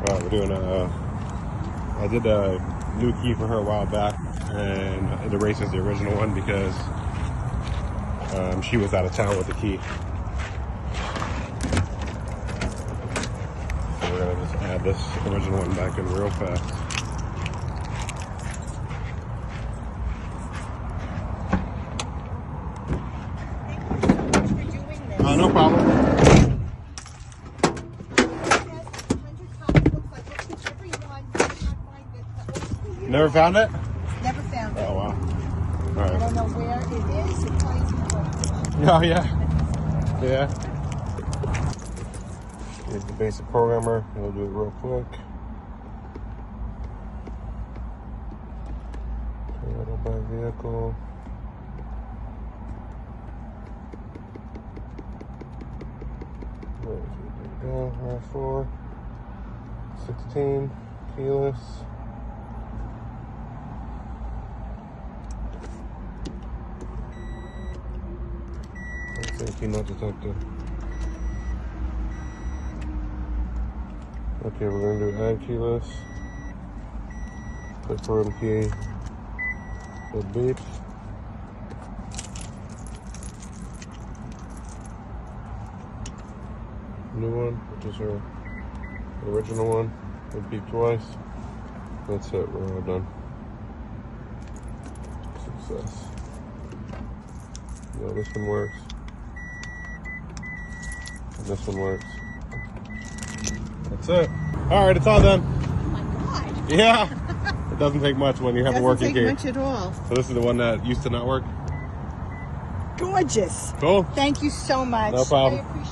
We're doing I did a new key for her a while back, and it erases the original one because she was out of town with the key. So we're gonna just add this original one back in real fast. No problem. Never found it? Never found it. Oh, wow. All right. I don't know where it is. It tells you what. Oh, yeah. Yeah. Here's the basic programmer. We'll do it real quick. Toyota by vehicle. There we go. RAV4. 16. Keyless. Safety not detected. Okay, we're going to do add keyless. Click room key. It beeps. New one, which is our original one. It beep twice. That's it, we're all done. Success. Yeah, this one works. And this one works. That's it. All right, it's all done. Oh my God. Yeah. It doesn't take much when you have a working key. Doesn't take much at all. So this is the one that used to not work? Gorgeous. Cool. Thank you so much. No problem. I appreciate